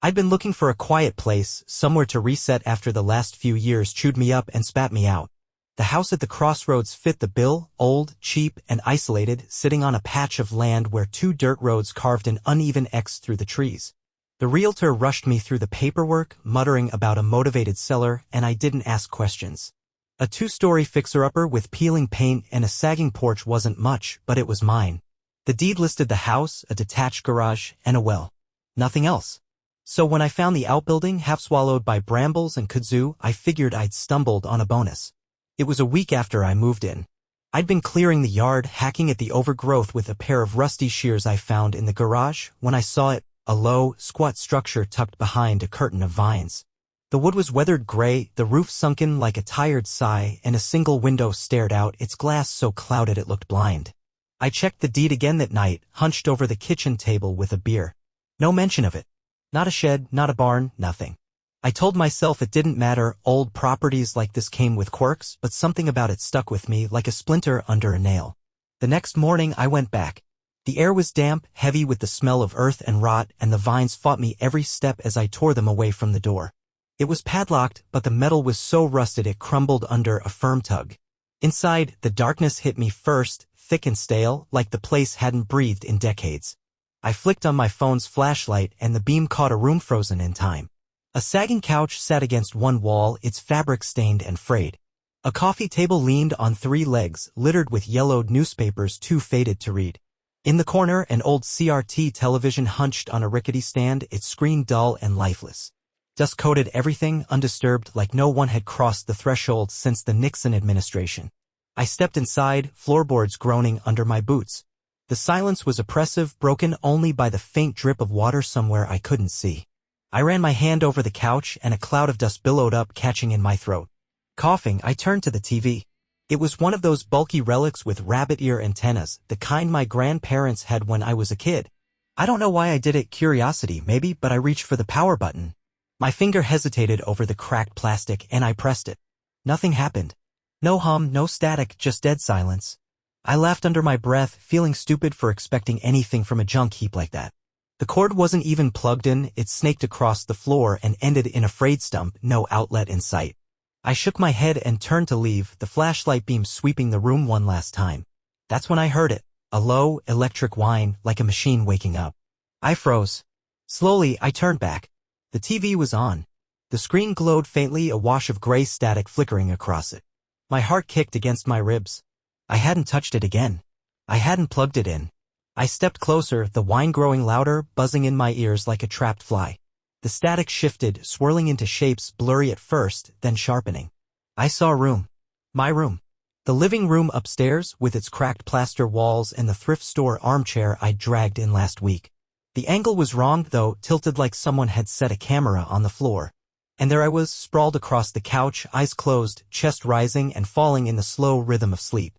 I'd been looking for a quiet place, somewhere to reset after the last few years chewed me up and spat me out. The house at the crossroads fit the bill, old, cheap, and isolated, sitting on a patch of land where 2 dirt roads carved an uneven X through the trees. The realtor rushed me through the paperwork, muttering about a motivated seller, and I didn't ask questions. A 2-story fixer-upper with peeling paint and a sagging porch wasn't much, but it was mine. The deed listed the house, a detached garage, and a well. Nothing else. So when I found the outbuilding half swallowed by brambles and kudzu, I figured I'd stumbled on a bonus. It was a week after I moved in. I'd been clearing the yard, hacking at the overgrowth with a pair of rusty shears I found in the garage, when I saw it, a low, squat structure tucked behind a curtain of vines. The wood was weathered gray, the roof sunken like a tired sigh, and a single window stared out, its glass so clouded it looked blind. I checked the deed again that night, hunched over the kitchen table with a beer. No mention of it. Not a shed, not a barn, nothing. I told myself it didn't matter, old properties like this came with quirks, but something about it stuck with me like a splinter under a nail. The next morning I went back. The air was damp, heavy with the smell of earth and rot, and the vines fought me every step as I tore them away from the door. It was padlocked, but the metal was so rusted it crumbled under a firm tug. Inside, the darkness hit me first, thick and stale, like the place hadn't breathed in decades. I flicked on my phone's flashlight and the beam caught a room frozen in time. A sagging couch sat against one wall, its fabric stained and frayed. A coffee table leaned on 3 legs, littered with yellowed newspapers too faded to read. In the corner, an old CRT television hunched on a rickety stand, its screen dull and lifeless. Dust coated everything, undisturbed, like no one had crossed the threshold since the Nixon administration. I stepped inside, floorboards groaning under my boots. The silence was oppressive, broken only by the faint drip of water somewhere I couldn't see. I ran my hand over the couch and a cloud of dust billowed up, catching in my throat. Coughing, I turned to the TV. It was one of those bulky relics with rabbit ear antennas, the kind my grandparents had when I was a kid. I don't know why I did it, curiosity maybe, but I reached for the power button. My finger hesitated over the cracked plastic and I pressed it. Nothing happened. No hum, no static, just dead silence. I laughed under my breath, feeling stupid for expecting anything from a junk heap like that. The cord wasn't even plugged in, it snaked across the floor and ended in a frayed stump, no outlet in sight. I shook my head and turned to leave, the flashlight beam sweeping the room one last time. That's when I heard it, a low, electric whine, like a machine waking up. I froze. Slowly, I turned back. The TV was on. The screen glowed faintly, a wash of gray static flickering across it. My heart kicked against my ribs. I hadn't touched it again. I hadn't plugged it in. I stepped closer, the whine growing louder, buzzing in my ears like a trapped fly. The static shifted, swirling into shapes blurry at first, then sharpening. I saw a room. My room. The living room upstairs, with its cracked plaster walls and the thrift store armchair I'd dragged in last week. The angle was wrong, though, tilted like someone had set a camera on the floor. And there I was, sprawled across the couch, eyes closed, chest rising and falling in the slow rhythm of sleep.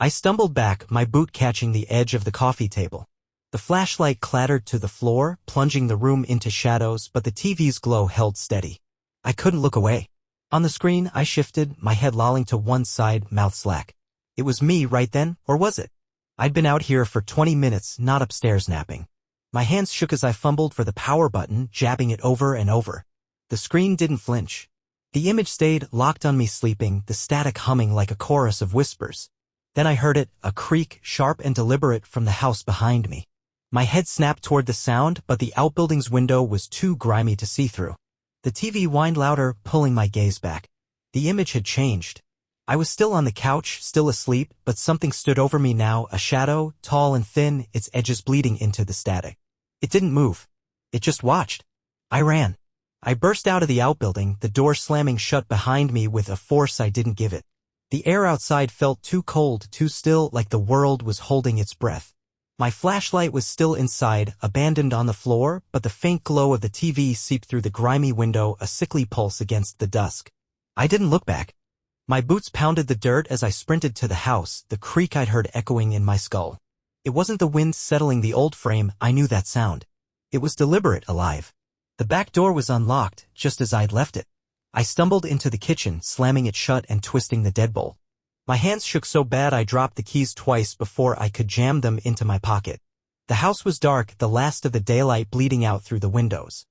I stumbled back, my boot catching the edge of the coffee table. The flashlight clattered to the floor, plunging the room into shadows, but the TV's glow held steady. I couldn't look away. On the screen, I shifted, my head lolling to one side, mouth slack. It was me right then, or was it? I'd been out here for 20 minutes, not upstairs napping. My hands shook as I fumbled for the power button, jabbing it over and over. The screen didn't flinch. The image stayed locked on me sleeping, the static humming like a chorus of whispers. Then I heard it, a creak, sharp and deliberate from the house behind me. My head snapped toward the sound, but the outbuilding's window was too grimy to see through. The TV whined louder, pulling my gaze back. The image had changed. I was still on the couch, still asleep, but something stood over me now, a shadow, tall and thin, its edges bleeding into the static. It didn't move. It just watched. I ran. I burst out of the outbuilding, the door slamming shut behind me with a force I didn't give it. The air outside felt too cold, too still, like the world was holding its breath. My flashlight was still inside, abandoned on the floor, but the faint glow of the TV seeped through the grimy window, a sickly pulse against the dusk. I didn't look back. My boots pounded the dirt as I sprinted to the house, the creak I'd heard echoing in my skull. It wasn't the wind settling the old frame, I knew that sound. It was deliberate, alive. The back door was unlocked, just as I'd left it. I stumbled into the kitchen, slamming it shut and twisting the deadbolt. My hands shook so bad I dropped the keys twice before I could jam them into my pocket. The house was dark, the last of the daylight bleeding out through the windows.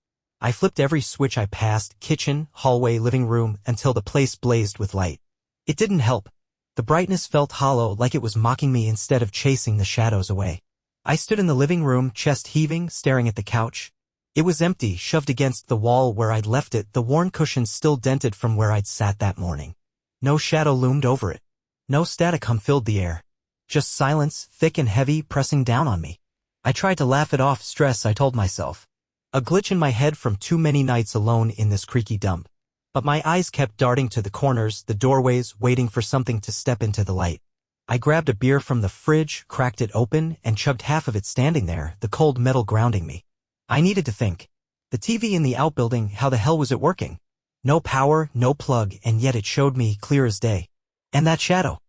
I flipped every switch I passed, kitchen, hallway, living room, until the place blazed with light. It didn't help. The brightness felt hollow, like it was mocking me instead of chasing the shadows away. I stood in the living room, chest heaving, staring at the couch. It was empty, shoved against the wall where I'd left it, the worn cushions still dented from where I'd sat that morning. No shadow loomed over it. No static hum filled the air. Just silence, thick and heavy, pressing down on me. I tried to laugh it off, stress, I told myself. A glitch in my head from too many nights alone in this creaky dump. But my eyes kept darting to the corners, the doorways, waiting for something to step into the light. I grabbed a beer from the fridge, cracked it open, and chugged half of it standing there, the cold metal grounding me. I needed to think. The TV in the outbuilding, how the hell was it working? No power, no plug, and yet it showed me clear as day. And that shadow.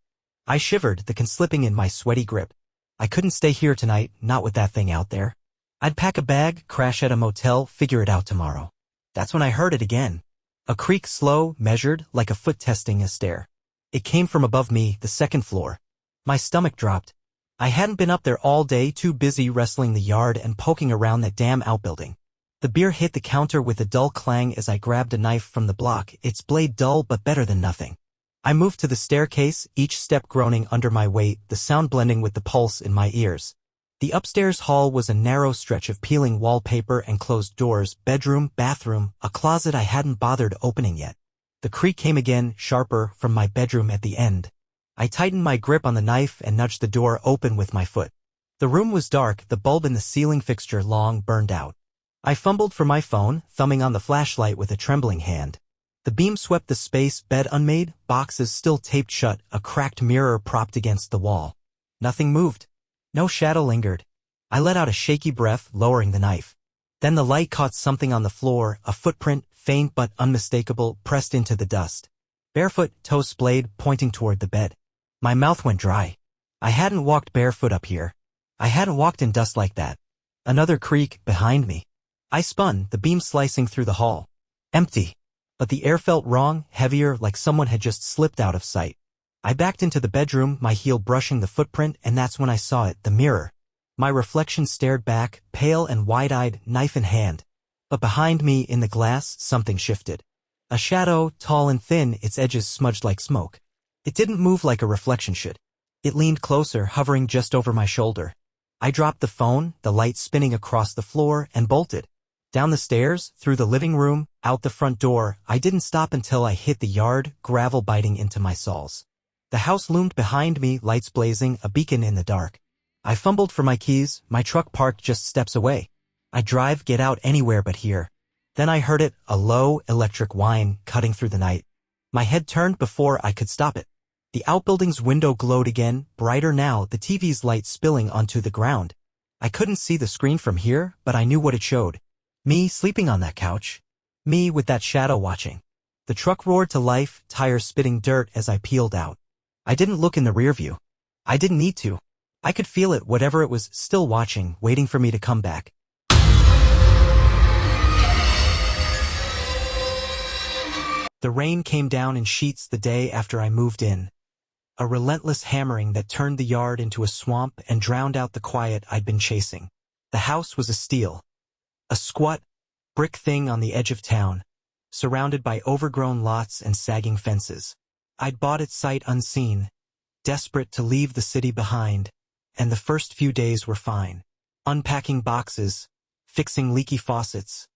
I shivered, the can slipping in my sweaty grip. I couldn't stay here tonight, not with that thing out there. I'd pack a bag, crash at a motel, figure it out tomorrow. That's when I heard it again. A creak, slow, measured, like a foot testing a stair. It came from above me, the second floor. My stomach dropped. I hadn't been up there all day, too busy wrestling the yard and poking around that damn outbuilding. The beer hit the counter with a dull clang as I grabbed a knife from the block, its blade dull but better than nothing. I moved to the staircase, each step groaning under my weight, the sound blending with the pulse in my ears. The upstairs hall was a narrow stretch of peeling wallpaper and closed doors, bedroom, bathroom, a closet I hadn't bothered opening yet. The creak came again, sharper, from my bedroom at the end. I tightened my grip on the knife and nudged the door open with my foot. The room was dark, the bulb in the ceiling fixture long burned out. I fumbled for my phone, thumbing on the flashlight with a trembling hand. The beam swept the space, bed unmade, boxes still taped shut, a cracked mirror propped against the wall. Nothing moved. No shadow lingered. I let out a shaky breath, lowering the knife. Then the light caught something on the floor, a footprint, faint but unmistakable, pressed into the dust. Barefoot, toes splayed, pointing toward the bed. My mouth went dry. I hadn't walked barefoot up here. I hadn't walked in dust like that. Another creak, behind me. I spun, the beam slicing through the hall. Empty. But the air felt wrong, heavier, like someone had just slipped out of sight. I backed into the bedroom, my heel brushing the footprint, and that's when I saw it, the mirror. My reflection stared back, pale and wide-eyed, knife in hand. But behind me, in the glass, something shifted. A shadow, tall and thin, its edges smudged like smoke. It didn't move like a reflection should. It leaned closer, hovering just over my shoulder. I dropped the phone, the light spinning across the floor, and bolted. Down the stairs, through the living room, out the front door, I didn't stop until I hit the yard, gravel biting into my soles. The house loomed behind me, lights blazing, a beacon in the dark. I fumbled for my keys, my truck parked just steps away. I drive, get out anywhere but here. Then I heard it, a low, electric whine, cutting through the night. My head turned before I could stop it. The outbuilding's window glowed again, brighter now, the TV's light spilling onto the ground. I couldn't see the screen from here, but I knew what it showed. Me sleeping on that couch. Me with that shadow watching. The truck roared to life, tires spitting dirt as I peeled out. I didn't look in the rear view. I didn't need to. I could feel it, whatever it was, still watching, waiting for me to come back. The rain came down in sheets the day after I moved in. A relentless hammering that turned the yard into a swamp and drowned out the quiet I'd been chasing. The house was a steel. A squat, brick thing on the edge of town, surrounded by overgrown lots and sagging fences. I'd bought it sight unseen, desperate to leave the city behind, and the first few days were fine. Unpacking boxes, fixing leaky faucets,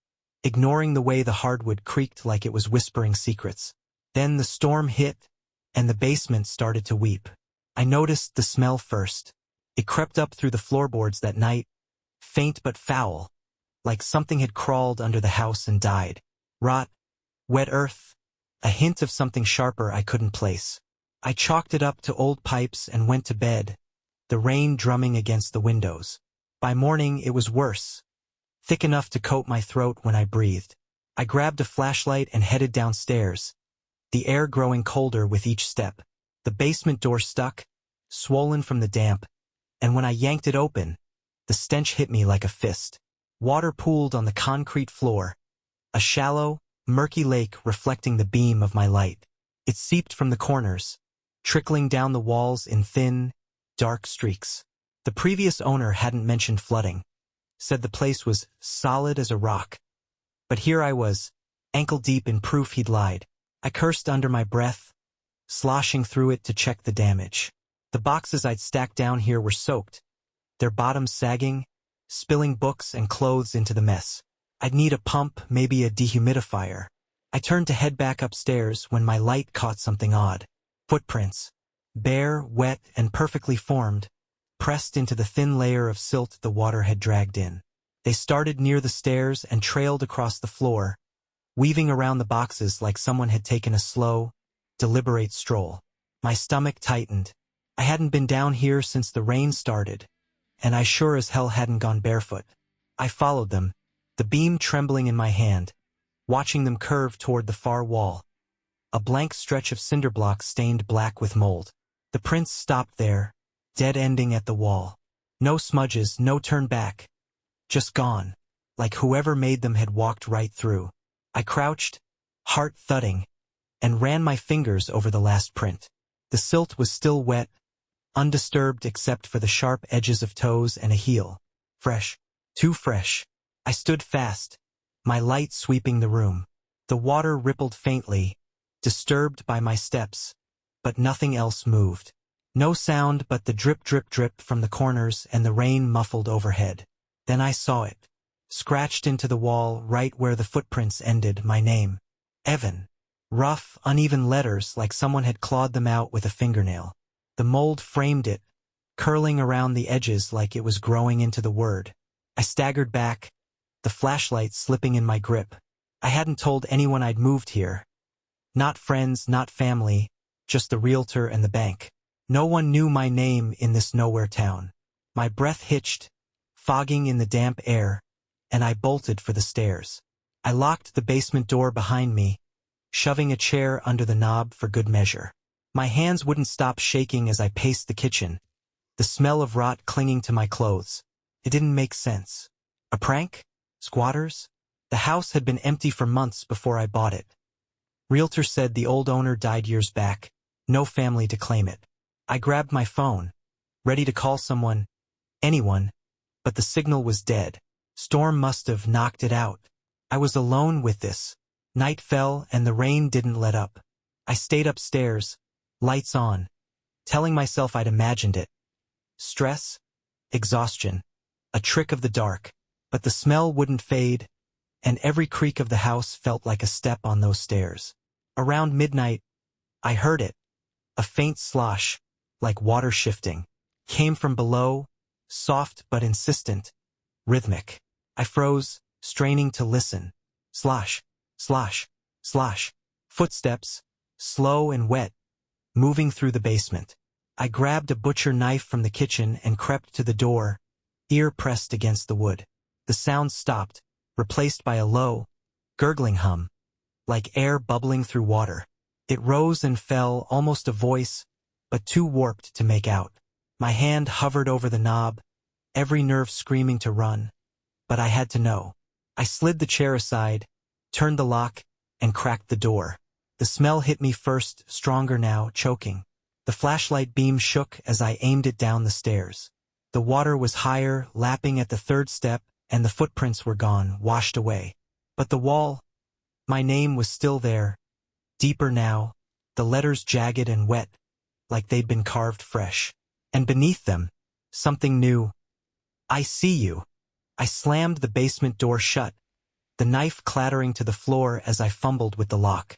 ignoring the way the hardwood creaked like it was whispering secrets. Then the storm hit, and the basement started to weep. I noticed the smell first. It crept up through the floorboards that night, faint but foul, like something had crawled under the house and died. Rot, wet earth, a hint of something sharper I couldn't place. I chalked it up to old pipes and went to bed, the rain drumming against the windows. By morning it was worse, thick enough to coat my throat when I breathed. I grabbed a flashlight and headed downstairs, the air growing colder with each step. The basement door stuck, swollen from the damp, and when I yanked it open, the stench hit me like a fist. Water pooled on the concrete floor, a shallow, murky lake reflecting the beam of my light. It seeped from the corners, trickling down the walls in thin, dark streaks. The previous owner hadn't mentioned flooding, said the place was solid as a rock. But here I was, ankle-deep in proof he'd lied. I cursed under my breath, sloshing through it to check the damage. The boxes I'd stacked down here were soaked, their bottoms sagging, spilling books and clothes into the mess. I'd need a pump, maybe a dehumidifier. I turned to head back upstairs when my light caught something odd. Footprints. Bare, wet, and perfectly formed, pressed into the thin layer of silt the water had dragged in. They started near the stairs and trailed across the floor, weaving around the boxes like someone had taken a slow, deliberate stroll. My stomach tightened. I hadn't been down here since the rain started, and I sure as hell hadn't gone barefoot. I followed them, the beam trembling in my hand, watching them curve toward the far wall. A blank stretch of cinder blocks stained black with mold. The prints stopped there, dead-ending at the wall. No smudges, no turn back. Just gone, like whoever made them had walked right through. I crouched, heart thudding, and ran my fingers over the last print. The silt was still wet, undisturbed except for the sharp edges of toes and a heel. Fresh. Too fresh. I stood fast, my light sweeping the room. The water rippled faintly, disturbed by my steps, but nothing else moved. No sound but the drip drip drip from the corners and the rain muffled overhead. Then I saw it. Scratched into the wall right where the footprints ended, my name. Evan. Rough, uneven letters like someone had clawed them out with a fingernail. The mold framed it, curling around the edges like it was growing into the word. I staggered back, the flashlight slipping in my grip. I hadn't told anyone I'd moved here. Not friends, not family, just the realtor and the bank. No one knew my name in this nowhere town. My breath hitched, fogging in the damp air, and I bolted for the stairs. I locked the basement door behind me, shoving a chair under the knob for good measure. My hands wouldn't stop shaking as I paced the kitchen, the smell of rot clinging to my clothes. It didn't make sense. A prank? Squatters? The house had been empty for months before I bought it. Realtor said the old owner died years back, no family to claim it. I grabbed my phone, ready to call someone, anyone, but the signal was dead. Storm must have knocked it out. I was alone with this. Night fell and the rain didn't let up. I stayed upstairs, lights on, telling myself I'd imagined it. Stress, exhaustion, a trick of the dark. But the smell wouldn't fade, and every creak of the house felt like a step on those stairs. Around midnight, I heard it. A faint slosh, like water shifting, came from below, soft but insistent, rhythmic. I froze, straining to listen. Slosh, slosh, slosh. Footsteps, slow and wet, moving through the basement. I grabbed a butcher knife from the kitchen and crept to the door, ear pressed against the wood. The sound stopped, replaced by a low, gurgling hum, like air bubbling through water. It rose and fell, almost a voice, but too warped to make out. My hand hovered over the knob, every nerve screaming to run, but I had to know. I slid the chair aside, turned the lock, and cracked the door. The smell hit me first, stronger now, choking. The flashlight beam shook as I aimed it down the stairs. The water was higher, lapping at the third step, and the footprints were gone, washed away. But the wall, my name was still there, deeper now, the letters jagged and wet, like they'd been carved fresh. And beneath them, something new. I see you. I slammed the basement door shut, the knife clattering to the floor as I fumbled with the lock.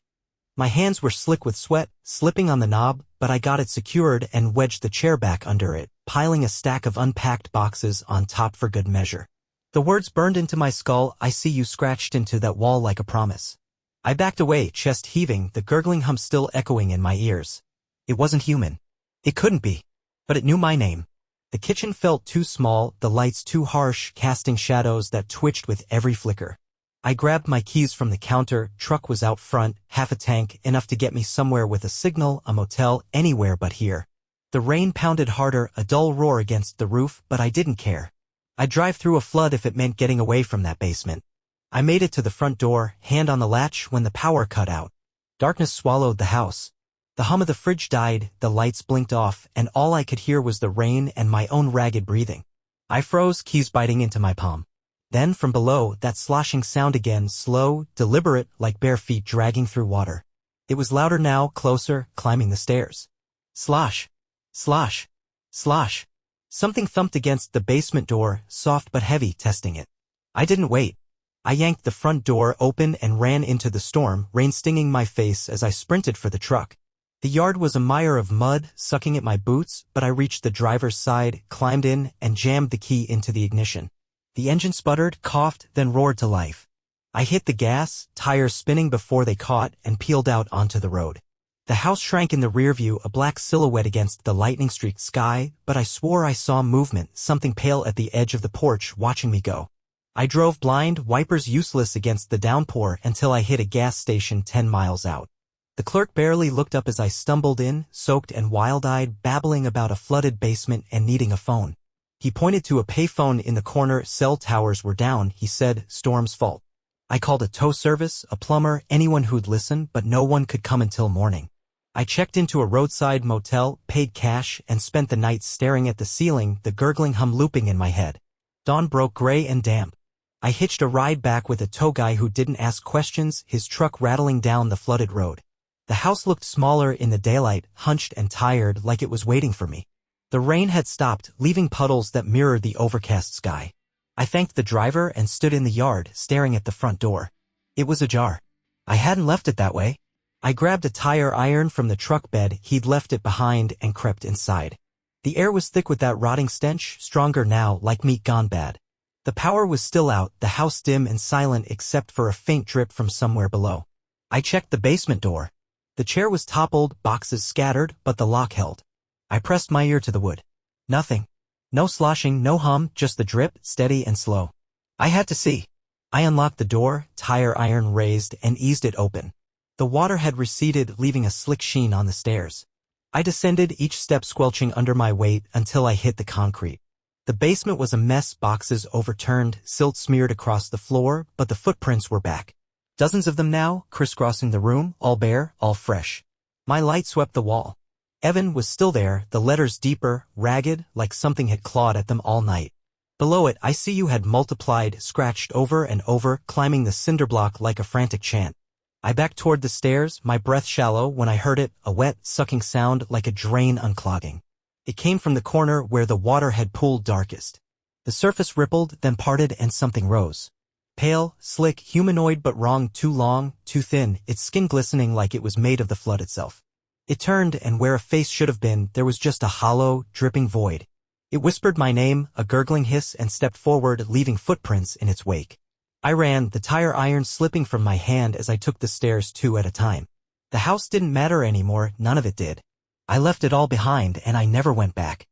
My hands were slick with sweat, slipping on the knob, but I got it secured and wedged the chair back under it, piling a stack of unpacked boxes on top for good measure. The words burned into my skull, I see you, scratched into that wall like a promise. I backed away, chest heaving, the gurgling hum still echoing in my ears. It wasn't human. It couldn't be. But it knew my name. The kitchen felt too small, the lights too harsh, casting shadows that twitched with every flicker. I grabbed my keys from the counter, truck was out front, half a tank, enough to get me somewhere with a signal, a motel, anywhere but here. The rain pounded harder, a dull roar against the roof, but I didn't care. I'd drive through a flood if it meant getting away from that basement. I made it to the front door, hand on the latch, when the power cut out. Darkness swallowed the house. The hum of the fridge died, the lights blinked off, and all I could hear was the rain and my own ragged breathing. I froze, keys biting into my palm. Then from below, that sloshing sound again, slow, deliberate, like bare feet dragging through water. It was louder now, closer, climbing the stairs. Slosh. Slosh. Slosh. Something thumped against the basement door, soft but heavy, testing it. I didn't wait. I yanked the front door open and ran into the storm, rain stinging my face as I sprinted for the truck. The yard was a mire of mud, sucking at my boots, but I reached the driver's side, climbed in, and jammed the key into the ignition. The engine sputtered, coughed, then roared to life. I hit the gas, tires spinning before they caught, and peeled out onto the road. The house shrank in the rear view, a black silhouette against the lightning-streaked sky, but I swore I saw movement, something pale at the edge of the porch, watching me go. I drove blind, wipers useless against the downpour, until I hit a gas station 10 miles out. The clerk barely looked up as I stumbled in, soaked and wild-eyed, babbling about a flooded basement and needing a phone. He pointed to a payphone in the corner. Cell towers were down, he said, storm's fault. I called a tow service, a plumber, anyone who'd listen, but no one could come until morning. I checked into a roadside motel, paid cash, and spent the night staring at the ceiling, the gurgling hum looping in my head. Dawn broke gray and damp. I hitched a ride back with a tow guy who didn't ask questions, his truck rattling down the flooded road. The house looked smaller in the daylight, hunched and tired, like it was waiting for me. The rain had stopped, leaving puddles that mirrored the overcast sky. I thanked the driver and stood in the yard, staring at the front door. It was ajar. I hadn't left it that way. I grabbed a tire iron from the truck bed, he'd left it behind, and crept inside. The air was thick with that rotting stench, stronger now, like meat gone bad. The power was still out, the house dim and silent except for a faint drip from somewhere below. I checked the basement door. The chair was toppled, boxes scattered, but the lock held. I pressed my ear to the wood. Nothing. No sloshing, no hum, just the drip, steady and slow. I had to see. I unlocked the door, tire iron raised, and eased it open. The water had receded, leaving a slick sheen on the stairs. I descended, each step squelching under my weight until I hit the concrete. The basement was a mess, boxes overturned, silt smeared across the floor, but the footprints were back. Dozens of them now, crisscrossing the room, all bare, all fresh. My light swept the wall. Evan was still there, the letters deeper, ragged, like something had clawed at them all night. Below it, I see you had multiplied, scratched over and over, climbing the cinder block like a frantic chant. I backed toward the stairs, my breath shallow, when I heard it, a wet, sucking sound like a drain unclogging. It came from the corner where the water had pooled darkest. The surface rippled, then parted, and something rose. Pale, slick, humanoid but wrong, too long, too thin, its skin glistening like it was made of the flood itself. It turned, and where a face should have been, there was just a hollow, dripping void. It whispered my name, a gurgling hiss, and stepped forward, leaving footprints in its wake. I ran, the tire iron slipping from my hand as I took the stairs 2 at a time. The house didn't matter anymore, none of it did. I left it all behind, and I never went back.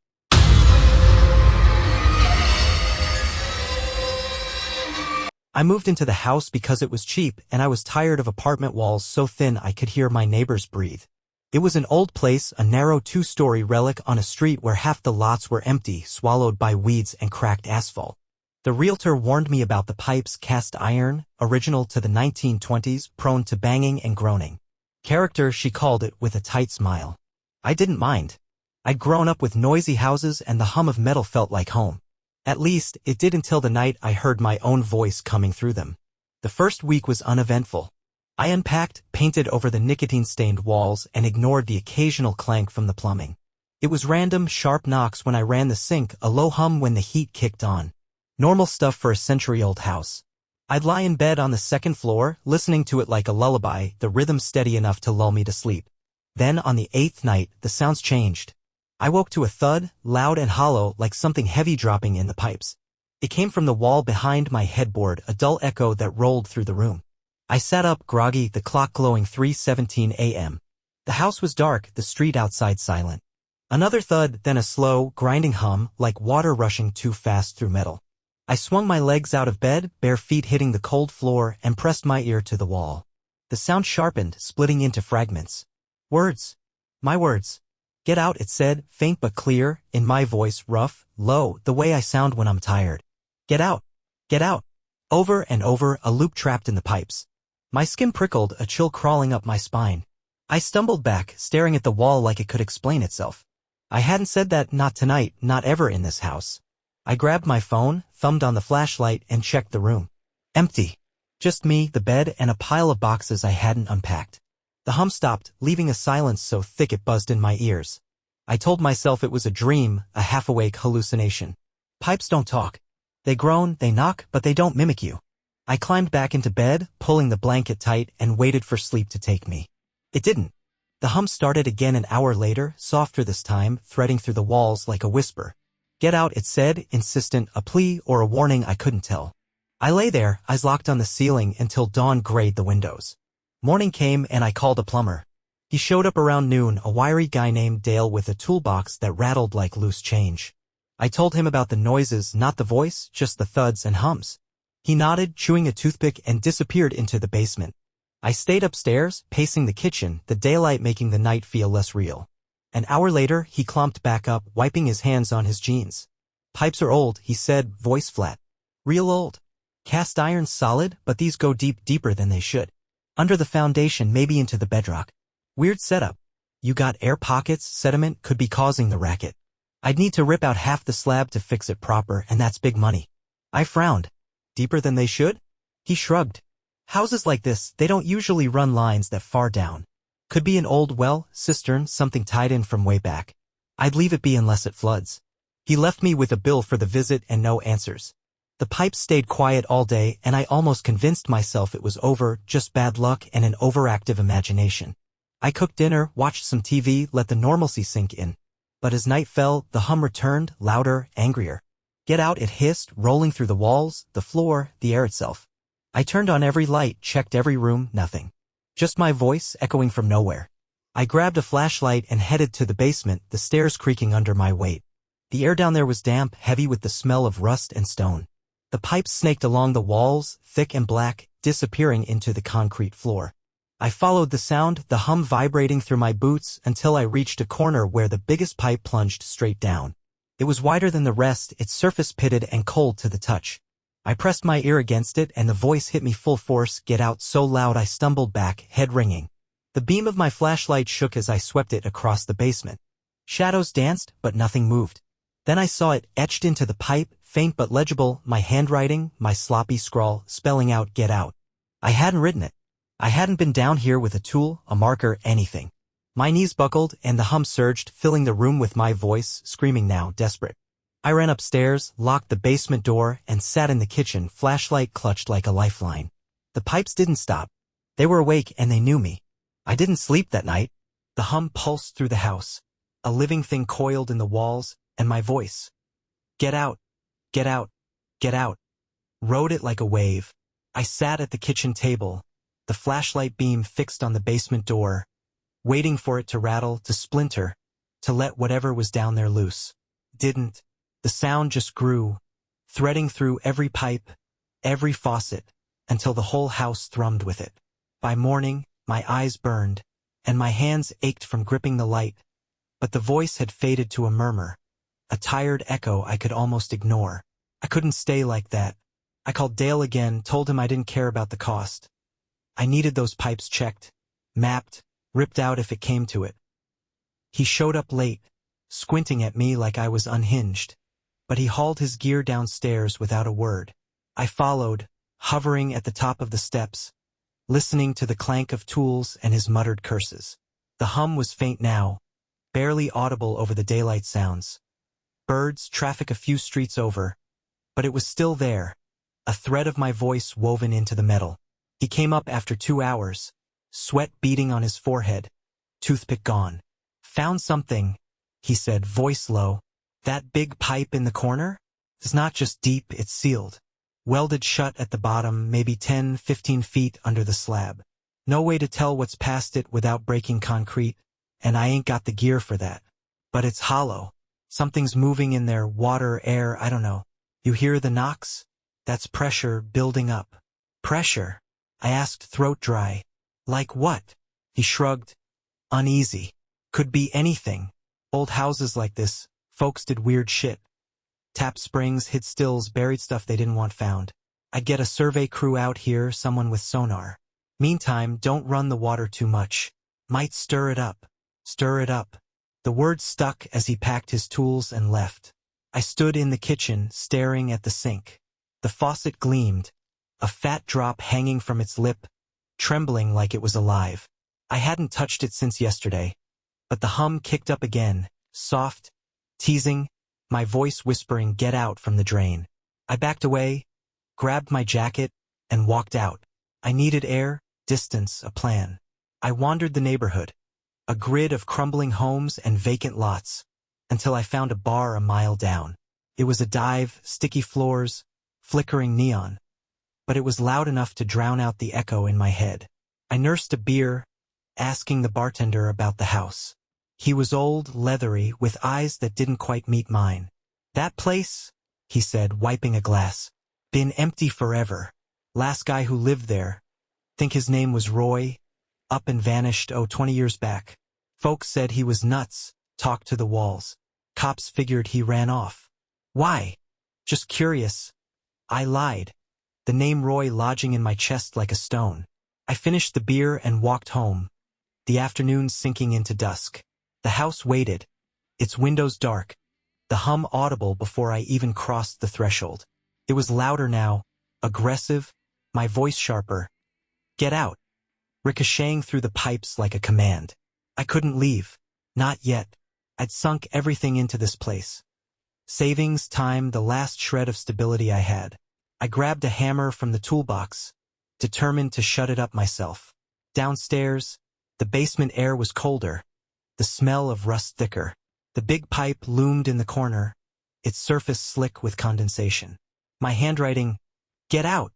I moved into the house because it was cheap, and I was tired of apartment walls so thin I could hear my neighbors breathe. It was an old place, a narrow 2-story relic on a street where half the lots were empty, swallowed by weeds and cracked asphalt. The realtor warned me about the pipes, cast iron, original to the 1920s, prone to banging and groaning. Character, she called it, with a tight smile. I didn't mind. I'd grown up with noisy houses and the hum of metal felt like home. At least, it did until the night I heard my own voice coming through them. The first week was uneventful. I unpacked, painted over the nicotine-stained walls, and ignored the occasional clank from the plumbing. It was random, sharp knocks when I ran the sink, a low hum when the heat kicked on. Normal stuff for a century-old house. I'd lie in bed on the second floor, listening to it like a lullaby, the rhythm steady enough to lull me to sleep. Then, on the 8th night, the sounds changed. I woke to a thud, loud and hollow, like something heavy dropping in the pipes. It came from the wall behind my headboard, a dull echo that rolled through the room. I sat up, groggy, the clock glowing 3:17 a.m. The house was dark, the street outside silent. Another thud, then a slow, grinding hum, like water rushing too fast through metal. I swung my legs out of bed, bare feet hitting the cold floor, and pressed my ear to the wall. The sound sharpened, splitting into fragments. Words. My words. Get out, it said, faint but clear, in my voice, rough, low, the way I sound when I'm tired. Get out. Get out. Over and over, a loop trapped in the pipes. My skin prickled, a chill crawling up my spine. I stumbled back, staring at the wall like it could explain itself. I hadn't said that, not tonight, not ever in this house. I grabbed my phone, thumbed on the flashlight, and checked the room. Empty. Just me, the bed, and a pile of boxes I hadn't unpacked. The hum stopped, leaving a silence so thick it buzzed in my ears. I told myself it was a dream, a half-awake hallucination. Pipes don't talk. They groan, they knock, but they don't mimic you. I climbed back into bed, pulling the blanket tight, and waited for sleep to take me. It didn't. The hum started again an hour later, softer this time, threading through the walls like a whisper. Get out, it said, insistent, a plea or a warning I couldn't tell. I lay there, eyes locked on the ceiling until dawn grayed the windows. Morning came and I called a plumber. He showed up around noon, a wiry guy named Dale with a toolbox that rattled like loose change. I told him about the noises, not the voice, just the thuds and hums. He nodded, chewing a toothpick, and disappeared into the basement. I stayed upstairs, pacing the kitchen, the daylight making the night feel less real. An hour later, he clumped back up, wiping his hands on his jeans. Pipes are old, he said, voice flat. Real old. Cast iron's solid, but these go deeper than they should. Under the foundation, maybe into the bedrock. Weird setup. You got air pockets, sediment could be causing the racket. I'd need to rip out half the slab to fix it proper, and that's big money. I frowned. Deeper than they should? He shrugged. Houses like this, they don't usually run lines that far down. Could be an old well, cistern, something tied in from way back. I'd leave it be unless it floods. He left me with a bill for the visit and no answers. The pipes stayed quiet all day, and I almost convinced myself it was over, just bad luck and an overactive imagination. I cooked dinner, watched some TV, let the normalcy sink in. But as night fell, the hum returned, louder, angrier. Get out, it hissed, rolling through the walls, the floor, the air itself. I turned on every light, checked every room, nothing. Just my voice, echoing from nowhere. I grabbed a flashlight and headed to the basement, the stairs creaking under my weight. The air down there was damp, heavy with the smell of rust and stone. The pipes snaked along the walls, thick and black, disappearing into the concrete floor. I followed the sound, the hum vibrating through my boots, until I reached a corner where the biggest pipe plunged straight down. It was wider than the rest, its surface pitted and cold to the touch. I pressed my ear against it, and the voice hit me full force, get out, so loud I stumbled back, head ringing. The beam of my flashlight shook as I swept it across the basement. Shadows danced, but nothing moved. Then I saw it, etched into the pipe, faint but legible, my handwriting, my sloppy scrawl, spelling out, get out. I hadn't written it. I hadn't been down here with a tool, a marker, anything. My knees buckled, and the hum surged, filling the room with my voice, screaming now, desperate. I ran upstairs, locked the basement door, and sat in the kitchen, flashlight clutched like a lifeline. The pipes didn't stop. They were awake, and they knew me. I didn't sleep that night. The hum pulsed through the house. A living thing coiled in the walls, and my voice. Get out. Get out. Get out. Rode it like a wave. I sat at the kitchen table, the flashlight beam fixed on the basement door, waiting for it to rattle, to splinter, to let whatever was down there loose. Didn't. The sound just grew, threading through every pipe, every faucet, until the whole house thrummed with it. By morning, my eyes burned, and my hands ached from gripping the light, but the voice had faded to a murmur, a tired echo I could almost ignore. I couldn't stay like that. I called Dale again, told him I didn't care about the cost. I needed those pipes checked, mapped, ripped out if it came to it. He showed up late, squinting at me like I was unhinged. But he hauled his gear downstairs without a word. I followed, hovering at the top of the steps, listening to the clank of tools and his muttered curses. The hum was faint now, barely audible over the daylight sounds. Birds, traffic a few streets over, but it was still there, a thread of my voice woven into the metal. He came up after 2 hours, sweat beading on his forehead, toothpick gone. Found something, he said, voice low. That big pipe in the corner? It's not just deep, it's sealed. Welded shut at the bottom, maybe 10-15 feet under the slab. No way to tell what's past it without breaking concrete, and I ain't got the gear for that. But it's hollow. Something's moving in there, water, air, I don't know. You hear the knocks? That's pressure building up. Pressure? I asked, throat dry. Like what? He shrugged. Uneasy. Could be anything. Old houses like this. Folks did weird shit. Tapped springs, hid stills, buried stuff they didn't want found. I'd get a survey crew out here, someone with sonar. Meantime, don't run the water too much. Might stir it up. Stir it up. The words stuck as he packed his tools and left. I stood in the kitchen, staring at the sink. The faucet gleamed, a fat drop hanging from its lip, trembling like it was alive. I hadn't touched it since yesterday, but the hum kicked up again, soft, teasing, my voice whispering, "Get out," from the drain. I backed away, grabbed my jacket, and walked out. I needed air, distance, a plan. I wandered the neighborhood, a grid of crumbling homes and vacant lots, until I found a bar a mile down. It was a dive, sticky floors, flickering neon, but it was loud enough to drown out the echo in my head. I nursed a beer, asking the bartender about the house. He was old, leathery, with eyes that didn't quite meet mine. "That place," he said, wiping a glass, "been empty forever. Last guy who lived there, think his name was Roy, up and vanished 20 years back. Folks said he was nuts, talked to the walls. Cops figured he ran off. Why? Just curious." I lied, the name Roy lodging in my chest like a stone. I finished the beer and walked home, the afternoon sinking into dusk. The house waited, its windows dark, the hum audible before I even crossed the threshold. It was louder now, aggressive, my voice sharper. "Get out," ricocheting through the pipes like a command. I couldn't leave. Not yet. I'd sunk everything into this place. Savings, time, the last shred of stability I had. I grabbed a hammer from the toolbox, determined to shut it up myself. Downstairs, the basement air was colder, the smell of rust thicker. The big pipe loomed in the corner, its surface slick with condensation. My handwriting, "Get out,"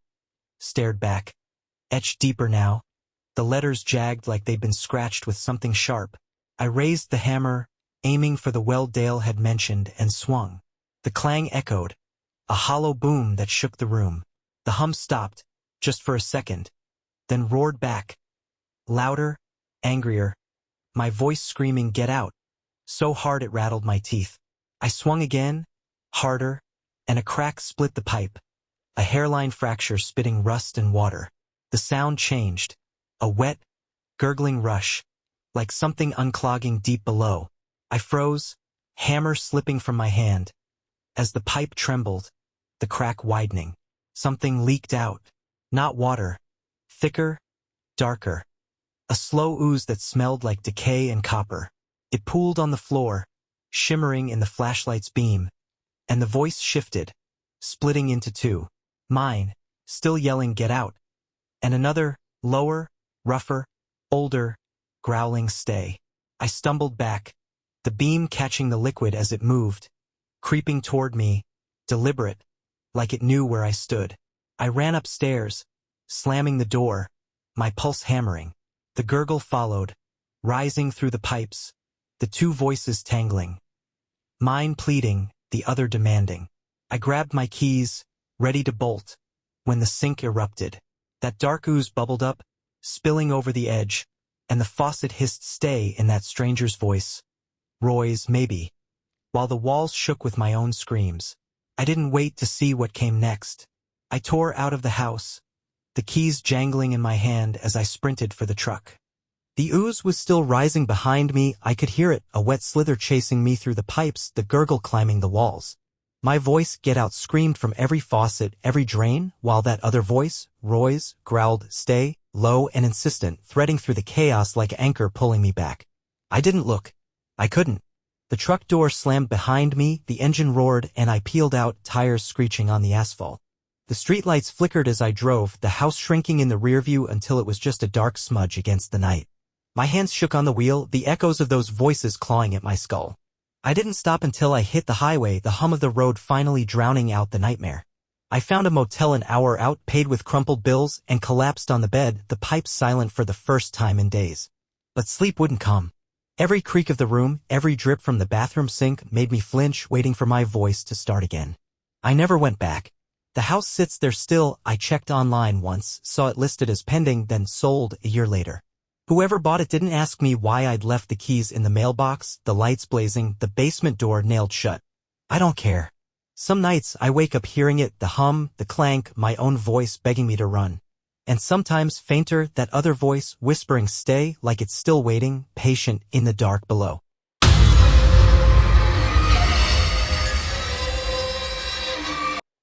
stared back, etched deeper now. The letters jagged like they'd been scratched with something sharp. I raised the hammer, aiming for the well Dale had mentioned, and swung. The clang echoed, a hollow boom that shook the room. The hum stopped, just for a second, then roared back. Louder, angrier, my voice screaming, "Get out," so hard it rattled my teeth. I swung again, harder, and a crack split the pipe, a hairline fracture spitting rust and water. The sound changed, a wet, gurgling rush, like something unclogging deep below. I froze, hammer slipping from my hand. As the pipe trembled, the crack widening, something leaked out. Not water, thicker, darker. A slow ooze that smelled like decay and copper. It pooled on the floor, shimmering in the flashlight's beam, and the voice shifted, splitting into two. Mine, still yelling, "Get out," and another, lower, rougher, older, growling, "Stay." I stumbled back, the beam catching the liquid as it moved, creeping toward me, deliberate, like it knew where I stood. I ran upstairs, slamming the door, my pulse hammering. The gurgle followed, rising through the pipes, the two voices tangling. Mine pleading, the other demanding. I grabbed my keys, ready to bolt, when the sink erupted. That dark ooze bubbled up, spilling over the edge, and the faucet hissed, "Stay," in that stranger's voice. Roy's, maybe. While the walls shook with my own screams. I didn't wait to see what came next. I tore out of the house, the keys jangling in my hand as I sprinted for the truck. The ooze was still rising behind me. I could hear it, a wet slither chasing me through the pipes, the gurgle climbing the walls. My voice, "Get out," screamed from every faucet, every drain, while that other voice, Roy's, growled, "Stay," low and insistent, threading through the chaos like anchor pulling me back. I didn't look. I couldn't. The truck door slammed behind me, the engine roared, and I peeled out, tires screeching on the asphalt. The streetlights flickered as I drove, the house shrinking in the rearview until it was just a dark smudge against the night. My hands shook on the wheel, the echoes of those voices clawing at my skull. I didn't stop until I hit the highway, the hum of the road finally drowning out the nightmare. I found a motel an hour out, paid with crumpled bills, and collapsed on the bed, the pipes silent for the first time in days. But sleep wouldn't come. Every creak of the room, every drip from the bathroom sink made me flinch, waiting for my voice to start again. I never went back. The house sits there still. I checked online once, saw it listed as pending, then sold a year later. Whoever bought it didn't ask me why I'd left the keys in the mailbox, the lights blazing, the basement door nailed shut. I don't care. Some nights I wake up hearing it, the hum, the clank, my own voice begging me to run. And sometimes fainter, that other voice whispering, "Stay," like it's still waiting, patient, in the dark below.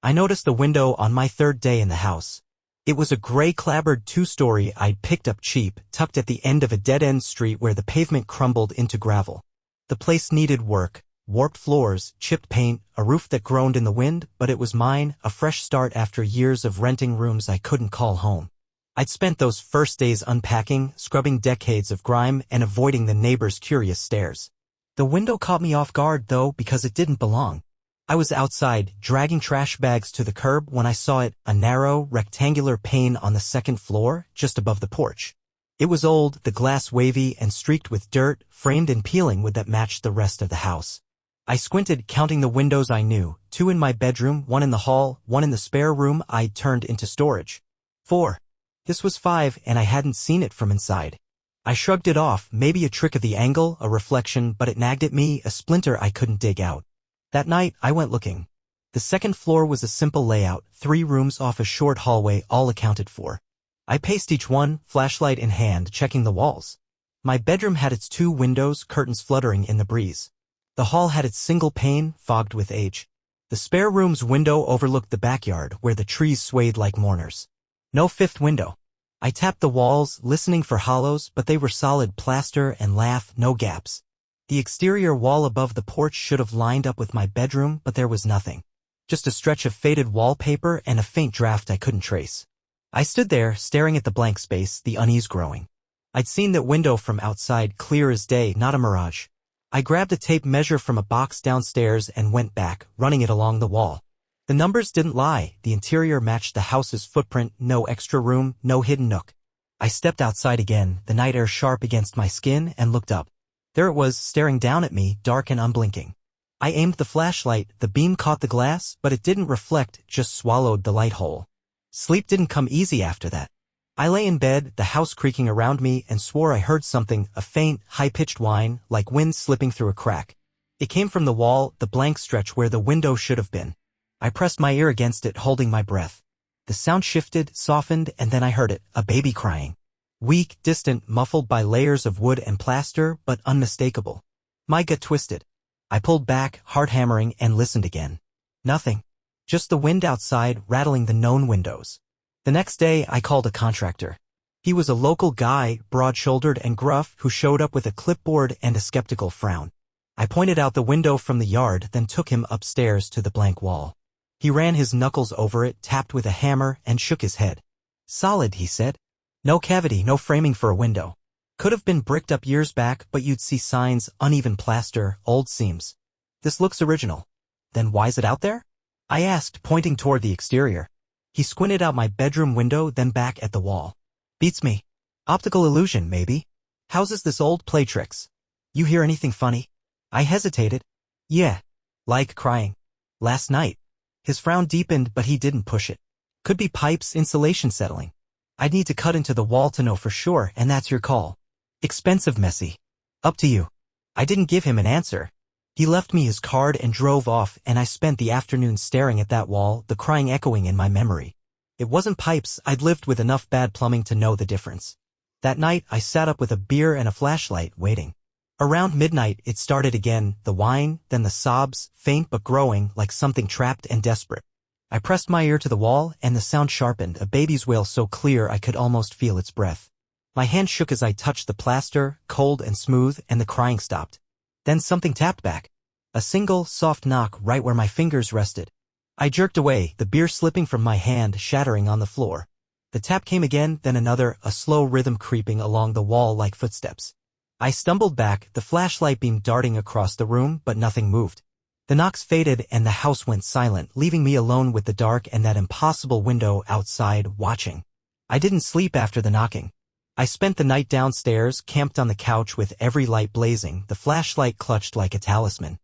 I noticed the window on my third day in the house. It was a gray clapboard two-story I'd picked up cheap, tucked at the end of a dead-end street where the pavement crumbled into gravel. The place needed work, warped floors, chipped paint, a roof that groaned in the wind, but it was mine, a fresh start after years of renting rooms I couldn't call home. I'd spent those first days unpacking, scrubbing decades of grime, and avoiding the neighbors' curious stares. The window caught me off guard, though, because it didn't belong. I was outside, dragging trash bags to the curb when I saw it, a narrow, rectangular pane on the second floor, just above the porch. It was old, the glass wavy and streaked with dirt, framed and peeling wood that matched the rest of the house. I squinted, counting the windows I knew, 2 in my bedroom, 1 in the hall, 1 in the spare room I'd turned into storage. 4. This was 5, and I hadn't seen it from inside. I shrugged it off, maybe a trick of the angle, a reflection, but it nagged at me, a splinter I couldn't dig out. That night, I went looking. The second floor was a simple layout, 3 rooms off a short hallway, all accounted for. I paced each one, flashlight in hand, checking the walls. My bedroom had its 2 windows, curtains fluttering in the breeze. The hall had its single pane, fogged with age. The spare room's window overlooked the backyard, where the trees swayed like mourners. No 5th window. I tapped the walls, listening for hollows, but they were solid plaster and lath, no gaps. The exterior wall above the porch should have lined up with my bedroom, but there was nothing. Just a stretch of faded wallpaper and a faint draft I couldn't trace. I stood there, staring at the blank space, the unease growing. I'd seen that window from outside, clear as day, not a mirage. I grabbed a tape measure from a box downstairs and went back, running it along the wall. The numbers didn't lie, the interior matched the house's footprint, no extra room, no hidden nook. I stepped outside again, the night air sharp against my skin, and looked up. There it was, staring down at me, dark and unblinking. I aimed the flashlight, the beam caught the glass, but it didn't reflect, just swallowed the light hole. Sleep didn't come easy after that. I lay in bed, the house creaking around me, and swore I heard something, a faint, high-pitched whine, like wind slipping through a crack. It came from the wall, the blank stretch where the window should have been. I pressed my ear against it, holding my breath. The sound shifted, softened, and then I heard it, a baby crying. Weak, distant, muffled by layers of wood and plaster, but unmistakable. My gut twisted. I pulled back, heart hammering, and listened again. Nothing. Just the wind outside, rattling the known windows. The next day, I called a contractor. He was a local guy, broad-shouldered and gruff, who showed up with a clipboard and a skeptical frown. I pointed out the window from the yard, then took him upstairs to the blank wall. He ran his knuckles over it, tapped with a hammer, and shook his head. Solid, he said. No cavity, no framing for a window. Could have been bricked up years back, but you'd see signs, uneven plaster, old seams. This looks original. Then why's it out there? I asked, pointing toward the exterior. He squinted out my bedroom window, then back at the wall. Beats me. Optical illusion, maybe. Houses this old play tricks. You hear anything funny? I hesitated. Yeah. Like crying. Last night. His frown deepened, but he didn't push it. Could be pipes, insulation settling. I'd need to cut into the wall to know for sure, and that's your call. Expensive, messy. Up to you. I didn't give him an answer. He left me his card and drove off, and I spent the afternoon staring at that wall, the crying echoing in my memory. It wasn't pipes, I'd lived with enough bad plumbing to know the difference. That night, I sat up with a beer and a flashlight, waiting. Around midnight, it started again, the whine, then the sobs, faint but growing, like something trapped and desperate. I pressed my ear to the wall, and the sound sharpened, a baby's wail so clear I could almost feel its breath. My hand shook as I touched the plaster, cold and smooth, and the crying stopped. Then something tapped back. A single, soft knock right where my fingers rested. I jerked away, the beer slipping from my hand, shattering on the floor. The tap came again, then another, a slow rhythm creeping along the wall like footsteps. I stumbled back, the flashlight beam darting across the room, but nothing moved. The knocks faded and the house went silent, leaving me alone with the dark and that impossible window outside, watching. I didn't sleep after the knocking. I spent the night downstairs, camped on the couch with every light blazing, the flashlight clutched like a talisman.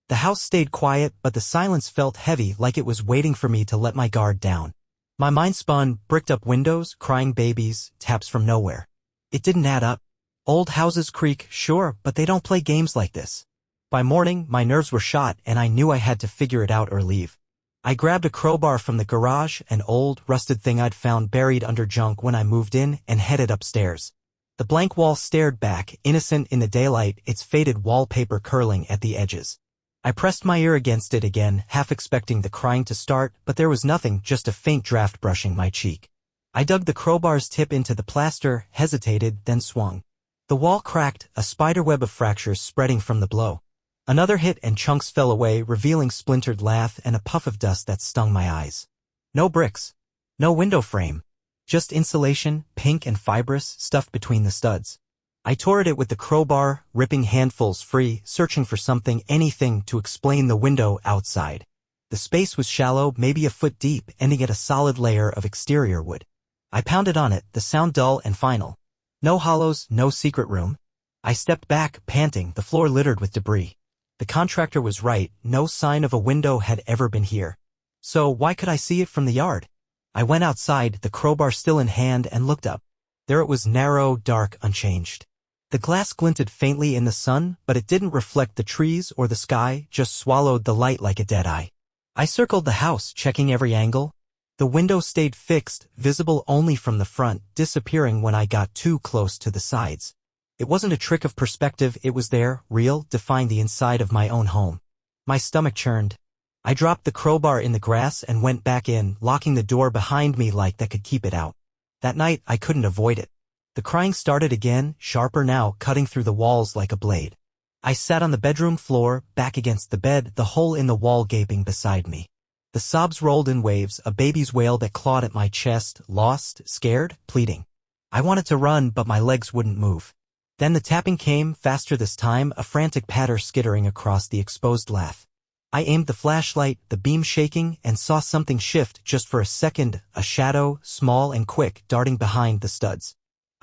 The house stayed quiet, but the silence felt heavy, like it was waiting for me to let my guard down. My mind spun, bricked up windows, crying babies, taps from nowhere. It didn't add up. Old houses creak, sure, but they don't play games like this. By morning, my nerves were shot, and I knew I had to figure it out or leave. I grabbed a crowbar from the garage, an old, rusted thing I'd found buried under junk when I moved in, and headed upstairs. The blank wall stared back, innocent in the daylight, its faded wallpaper curling at the edges. I pressed my ear against it again, half expecting the crying to start, but there was nothing, just a faint draft brushing my cheek. I dug the crowbar's tip into the plaster, hesitated, then swung. The wall cracked, a spiderweb of fractures spreading from the blow. Another hit and chunks fell away, revealing splintered lath and a puff of dust that stung my eyes. No bricks. No window frame. Just insulation, pink and fibrous, stuffed between the studs. I tore at it with the crowbar, ripping handfuls free, searching for something, anything, to explain the window outside. The space was shallow, maybe a foot deep, ending at a solid layer of exterior wood. I pounded on it, the sound dull and final. No hollows, no secret room. I stepped back, panting, the floor littered with debris. The contractor was right, no sign of a window had ever been here. So why could I see it from the yard? I went outside, the crowbar still in hand, and looked up. There it was, narrow, dark, unchanged. The glass glinted faintly in the sun, but it didn't reflect the trees or the sky, just swallowed the light like a dead eye. I circled the house, checking every angle. The window stayed fixed, visible only from the front, disappearing when I got too close to the sides. It wasn't a trick of perspective, it was there, real, defying the inside of my own home. My stomach churned. I dropped the crowbar in the grass and went back in, locking the door behind me like that could keep it out. That night, I couldn't avoid it. The crying started again, sharper now, cutting through the walls like a blade. I sat on the bedroom floor, back against the bed, the hole in the wall gaping beside me. The sobs rolled in waves, a baby's wail that clawed at my chest, lost, scared, pleading. I wanted to run, but my legs wouldn't move. Then the tapping came, faster this time, a frantic patter skittering across the exposed lath. I aimed the flashlight, the beam shaking, and saw something shift just for a second, a shadow, small and quick, darting behind the studs.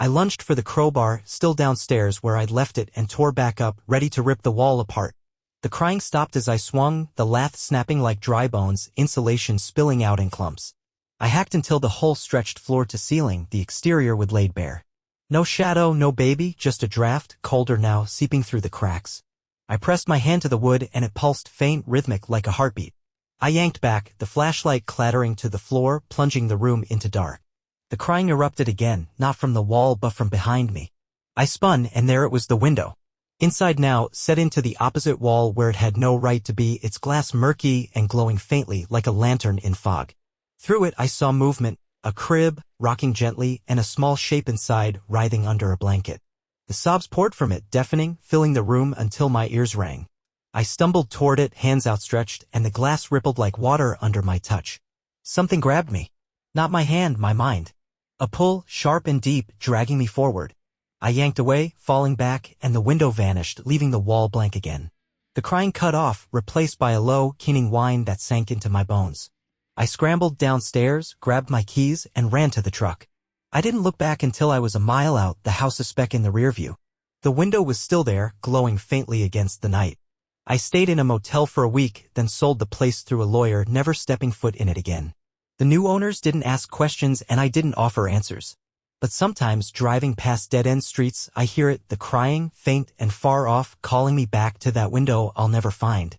I lunged for the crowbar, still downstairs where I'd left it, and tore back up, ready to rip the wall apart. The crying stopped as I swung, the lath snapping like dry bones, insulation spilling out in clumps. I hacked until the hole stretched floor to ceiling, the exterior would laid bare. No shadow, no baby, just a draft, colder now, seeping through the cracks. I pressed my hand to the wood and it pulsed faint, rhythmic, like a heartbeat. I yanked back, the flashlight clattering to the floor, plunging the room into dark. The crying erupted again, not from the wall but from behind me. I spun, and there it was, the window. Inside now, set into the opposite wall where it had no right to be, its glass murky and glowing faintly like a lantern in fog. Through it I saw movement, a crib, rocking gently, and a small shape inside, writhing under a blanket. The sobs poured from it, deafening, filling the room until my ears rang. I stumbled toward it, hands outstretched, and the glass rippled like water under my touch. Something grabbed me. Not my hand, my mind. A pull, sharp and deep, dragging me forward. I yanked away, falling back, and the window vanished, leaving the wall blank again. The crying cut off, replaced by a low, keening whine that sank into my bones. I scrambled downstairs, grabbed my keys, and ran to the truck. I didn't look back until I was a mile out, the house a speck in the rear view. The window was still there, glowing faintly against the night. I stayed in a motel for a week, then sold the place through a lawyer, never stepping foot in it again. The new owners didn't ask questions and I didn't offer answers. But sometimes, driving past dead-end streets, I hear it, the crying, faint and far off, calling me back to that window I'll never find.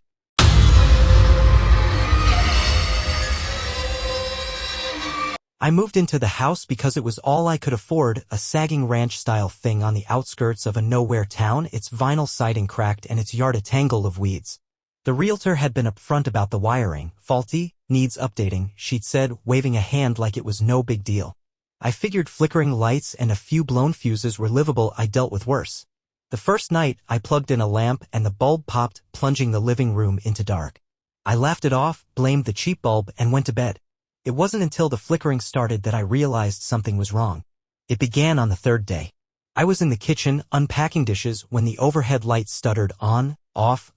I moved into the house because it was all I could afford, a sagging ranch-style thing on the outskirts of a nowhere town, its vinyl siding cracked and its yard a tangle of weeds. The realtor had been upfront about the wiring, faulty, needs updating, she'd said, waving a hand like it was no big deal. I figured flickering lights and a few blown fuses were livable, I dealt with worse. The first night, I plugged in a lamp and the bulb popped, plunging the living room into dark. I laughed it off, blamed the cheap bulb, and went to bed. It wasn't until the flickering started that I realized something was wrong. It began on the third day. I was in the kitchen, unpacking dishes, when the overhead light stuttered on, off,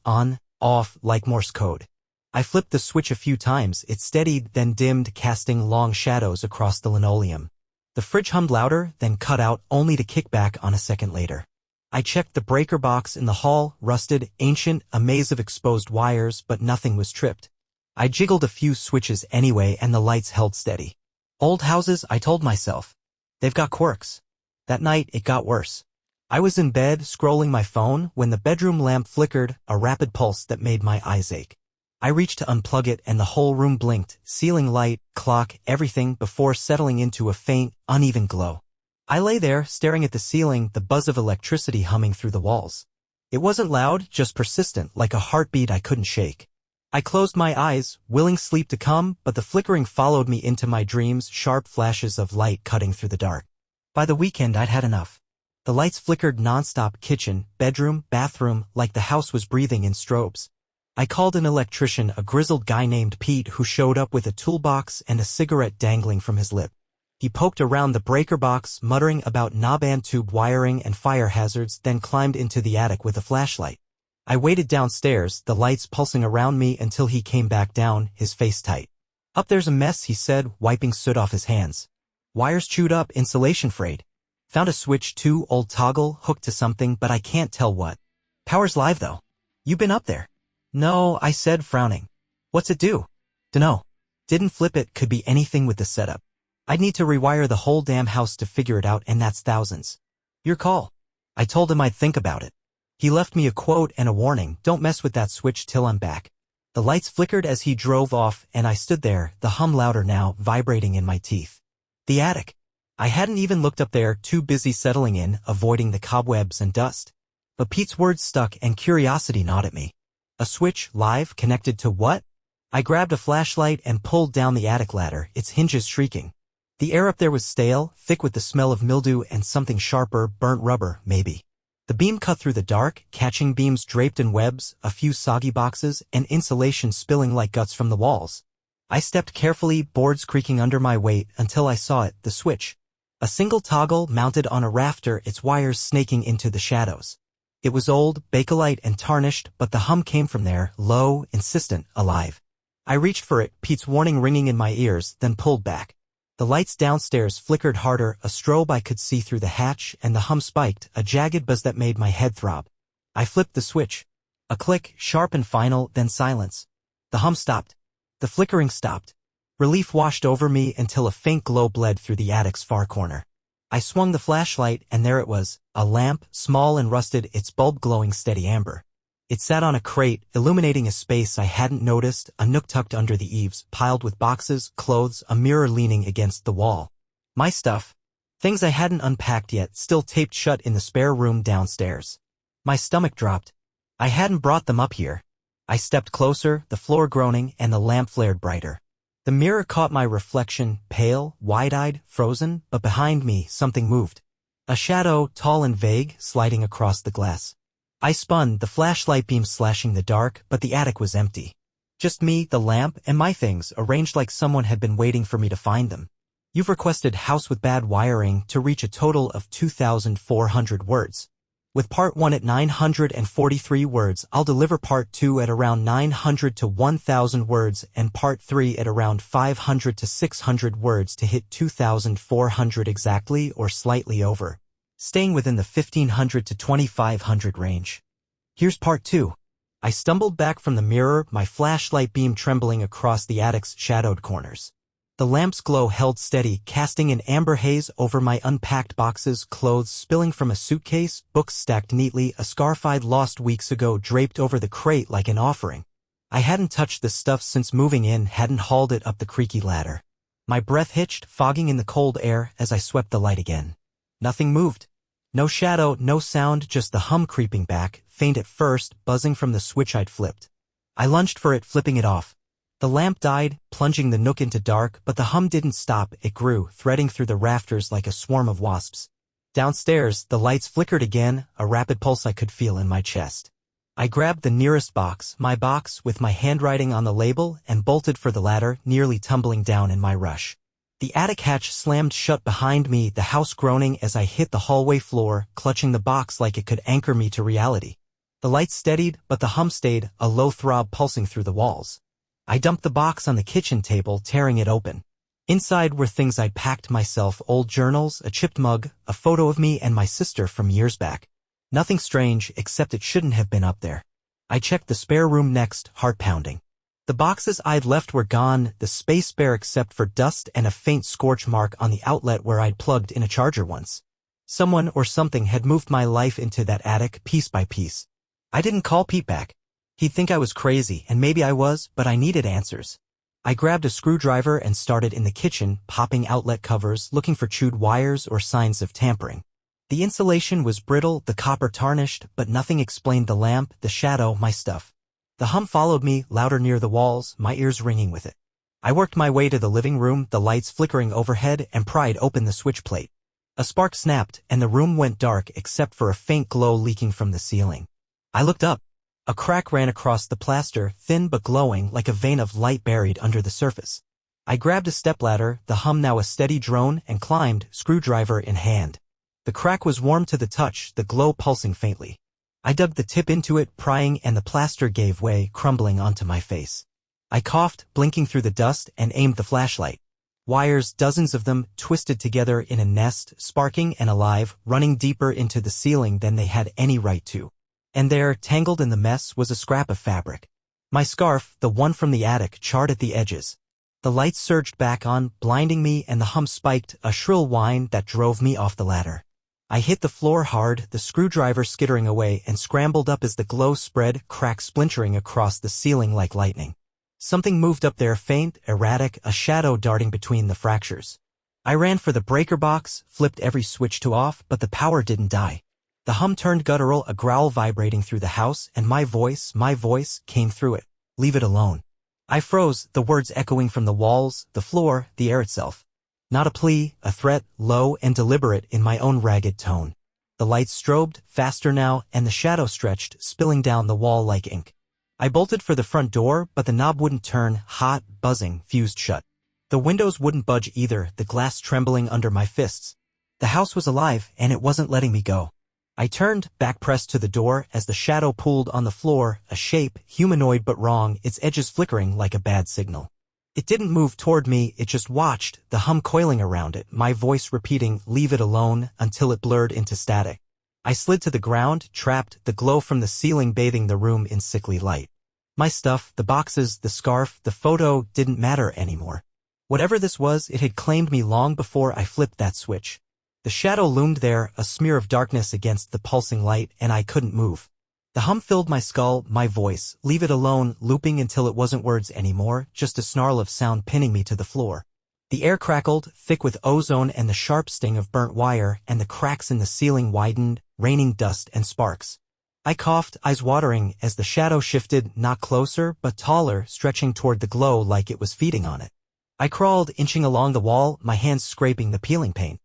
like Morse code. I flipped the switch a few times, it steadied, then dimmed, casting long shadows across the linoleum. The fridge hummed louder, then cut out, only to kick back on a second later. I checked the breaker box in the hall, rusted, ancient, a maze of exposed wires, but nothing was tripped. I jiggled a few switches anyway and the lights held steady. Old houses, I told myself. They've got quirks. That night, it got worse. I was in bed, scrolling my phone, when the bedroom lamp flickered, a rapid pulse that made my eyes ache. I reached to unplug it and the whole room blinked, ceiling light, clock, everything, before settling into a faint, uneven glow. I lay there, staring at the ceiling, the buzz of electricity humming through the walls. It wasn't loud, just persistent, like a heartbeat I couldn't shake. I closed my eyes, willing sleep to come, but the flickering followed me into my dreams, sharp flashes of light cutting through the dark. By the weekend I'd had enough. The lights flickered nonstop, kitchen, bedroom, bathroom, like the house was breathing in strobes. I called an electrician, a grizzled guy named Pete who showed up with a toolbox and a cigarette dangling from his lip. He poked around the breaker box, muttering about knob and tube wiring and fire hazards, then climbed into the attic with a flashlight. I waited downstairs, the lights pulsing around me until he came back down, his face tight. Up there's a mess, he said, wiping soot off his hands. Wires chewed up, insulation frayed. Found a switch too, old toggle, hooked to something, but I can't tell what. Power's live though. You been up there? No, I said, frowning. What's it do? Dunno. Didn't flip it, could be anything with the setup. I'd need to rewire the whole damn house to figure it out, and that's thousands. Your call. I told him I'd think about it. He left me a quote and a warning, don't mess with that switch till I'm back. The lights flickered as he drove off, and I stood there, the hum louder now, vibrating in my teeth. The attic. I hadn't even looked up there, too busy settling in, avoiding the cobwebs and dust. But Pete's words stuck and curiosity gnawed at me. A switch, live, connected to what? I grabbed a flashlight and pulled down the attic ladder, its hinges shrieking. The air up there was stale, thick with the smell of mildew and something sharper, burnt rubber, maybe. The beam cut through the dark, catching beams draped in webs, a few soggy boxes, and insulation spilling like guts from the walls. I stepped carefully, boards creaking under my weight, until I saw it, the switch. A single toggle mounted on a rafter, its wires snaking into the shadows. It was old, bakelite and tarnished, but the hum came from there, low, insistent, alive. I reached for it, Pete's warning ringing in my ears, then pulled back. The lights downstairs flickered harder, a strobe I could see through the hatch, and the hum spiked, a jagged buzz that made my head throb. I flipped the switch. A click, sharp and final, then silence. The hum stopped. The flickering stopped. Relief washed over me until a faint glow bled through the attic's far corner. I swung the flashlight, and there it was, a lamp, small and rusted, its bulb glowing steady amber. It sat on a crate, illuminating a space I hadn't noticed, a nook tucked under the eaves, piled with boxes, clothes, a mirror leaning against the wall. My stuff. Things I hadn't unpacked yet, still taped shut in the spare room downstairs. My stomach dropped. I hadn't brought them up here. I stepped closer, the floor groaning, and the lamp flared brighter. The mirror caught my reflection, pale, wide-eyed, frozen, but behind me, something moved. A shadow, tall and vague, sliding across the glass. I spun, the flashlight beam slashing the dark, but the attic was empty. Just me, the lamp, and my things, arranged like someone had been waiting for me to find them. You've requested house with bad wiring to reach a total of 2,400 words. With part 1 at 943 words, I'll deliver part 2 at around 900 to 1,000 words and part 3 at around 500 to 600 words to hit 2,400 exactly or slightly over, staying within the 1,500 to 2,500 range. Here's part 2. I stumbled back from the mirror, my flashlight beam trembling across the attic's shadowed corners. The lamp's glow held steady, casting an amber haze over my unpacked boxes, clothes spilling from a suitcase, books stacked neatly, a scarf I'd lost weeks ago draped over the crate like an offering. I hadn't touched the stuff since moving in, hadn't hauled it up the creaky ladder. My breath hitched, fogging in the cold air as I swept the light again. Nothing moved. No shadow, no sound, just the hum creeping back, faint at first, buzzing from the switch I'd flipped. I lunged for it, flipping it off. The lamp died, plunging the nook into dark, but the hum didn't stop, it grew, threading through the rafters like a swarm of wasps. Downstairs, the lights flickered again, a rapid pulse I could feel in my chest. I grabbed the nearest box, my box, with my handwriting on the label, and bolted for the ladder, nearly tumbling down in my rush. The attic hatch slammed shut behind me, the house groaning as I hit the hallway floor, clutching the box like it could anchor me to reality. The lights steadied, but the hum stayed, a low throb pulsing through the walls. I dumped the box on the kitchen table, tearing it open. Inside were things I'd packed myself, old journals, a chipped mug, a photo of me and my sister from years back. Nothing strange, except it shouldn't have been up there. I checked the spare room next, heart pounding. The boxes I'd left were gone, the space bare except for dust and a faint scorch mark on the outlet where I'd plugged in a charger once. Someone or something had moved my life into that attic, piece by piece. I didn't call Pete back. He'd think I was crazy, and maybe I was, but I needed answers. I grabbed a screwdriver and started in the kitchen, popping outlet covers, looking for chewed wires or signs of tampering. The insulation was brittle, the copper tarnished, but nothing explained the lamp, the shadow, my stuff. The hum followed me, louder near the walls, my ears ringing with it. I worked my way to the living room, the lights flickering overhead, and pried open the switch plate. A spark snapped, and the room went dark except for a faint glow leaking from the ceiling. I looked up. A crack ran across the plaster, thin but glowing, like a vein of light buried under the surface. I grabbed a stepladder, the hum now a steady drone, and climbed, screwdriver in hand. The crack was warm to the touch, the glow pulsing faintly. I dug the tip into it, prying, and the plaster gave way, crumbling onto my face. I coughed, blinking through the dust, and aimed the flashlight. Wires, dozens of them, twisted together in a nest, sparking and alive, running deeper into the ceiling than they had any right to. And there, tangled in the mess, was a scrap of fabric. My scarf, the one from the attic, charred at the edges. The lights surged back on, blinding me, and the hum spiked, a shrill whine that drove me off the ladder. I hit the floor hard, the screwdriver skittering away, and scrambled up as the glow spread, cracks splintering across the ceiling like lightning. Something moved up there, faint, erratic, a shadow darting between the fractures. I ran for the breaker box, flipped every switch to off, but the power didn't die. The hum turned guttural, a growl vibrating through the house, and my voice, came through it. Leave it alone. I froze, the words echoing from the walls, the floor, the air itself. Not a plea, a threat, low and deliberate in my own ragged tone. The lights strobed, faster now, and the shadow stretched, spilling down the wall like ink. I bolted for the front door, but the knob wouldn't turn, hot, buzzing, fused shut. The windows wouldn't budge either, the glass trembling under my fists. The house was alive, and it wasn't letting me go. I turned, back pressed to the door, as the shadow pooled on the floor, a shape, humanoid but wrong, its edges flickering like a bad signal. It didn't move toward me, it just watched, the hum coiling around it, my voice repeating, leave it alone, until it blurred into static. I slid to the ground, trapped, the glow from the ceiling bathing the room in sickly light. My stuff, the boxes, the scarf, the photo, didn't matter anymore. Whatever this was, it had claimed me long before I flipped that switch. The shadow loomed there, a smear of darkness against the pulsing light, and I couldn't move. The hum filled my skull, my voice, leave it alone, looping until it wasn't words anymore, just a snarl of sound pinning me to the floor. The air crackled, thick with ozone and the sharp sting of burnt wire, and the cracks in the ceiling widened, raining dust and sparks. I coughed, eyes watering, as the shadow shifted, not closer, but taller, stretching toward the glow like it was feeding on it. I crawled, inching along the wall, my hands scraping the peeling paint.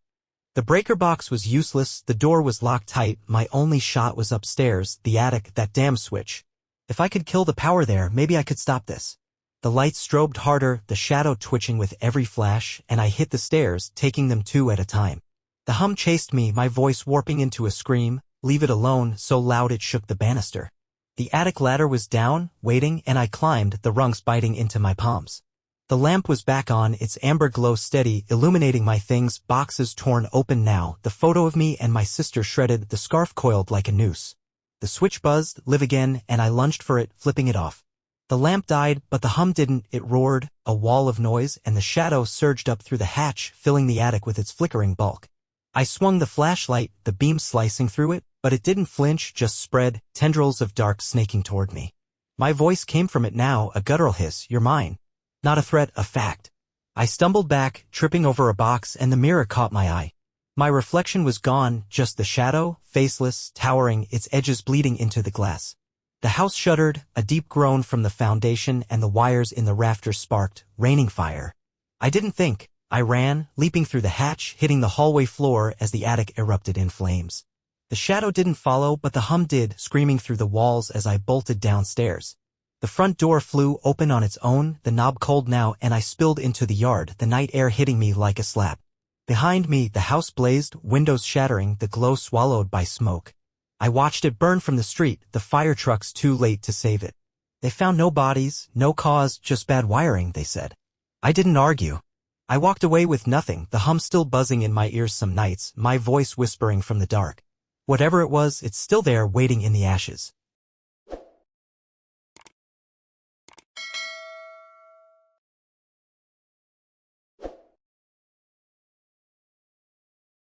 The breaker box was useless, the door was locked tight, my only shot was upstairs, the attic, that damn switch. If I could kill the power there, maybe I could stop this. The lights strobed harder, the shadow twitching with every flash, and I hit the stairs, taking them two at a time. The hum chased me, my voice warping into a scream, leave it alone, so loud it shook the banister. The attic ladder was down, waiting, and I climbed, the rungs biting into my palms. The lamp was back on, its amber glow steady, illuminating my things, boxes torn open now, the photo of me and my sister shredded, the scarf coiled like a noose. The switch buzzed, live again, and I lunged for it, flipping it off. The lamp died, but the hum didn't, it roared, a wall of noise, and the shadow surged up through the hatch, filling the attic with its flickering bulk. I swung the flashlight, the beam slicing through it, but it didn't flinch, just spread, tendrils of dark snaking toward me. My voice came from it now, a guttural hiss, you're mine. Not a threat, a fact. I stumbled back, tripping over a box, and the mirror caught my eye. My reflection was gone, just the shadow, faceless, towering, its edges bleeding into the glass. The house shuddered, a deep groan from the foundation, and the wires in the rafters sparked, raining fire. I didn't think. I ran, leaping through the hatch, hitting the hallway floor as the attic erupted in flames. The shadow didn't follow, but the hum did, screaming through the walls as I bolted downstairs. The front door flew open on its own, the knob cold now, and I spilled into the yard, the night air hitting me like a slap. Behind me, the house blazed, windows shattering, the glow swallowed by smoke. I watched it burn from the street, the fire trucks too late to save it. They found no bodies, no cause, just bad wiring, they said. I didn't argue. I walked away with nothing, the hum still buzzing in my ears some nights, my voice whispering from the dark. Whatever it was, it's still there waiting in the ashes.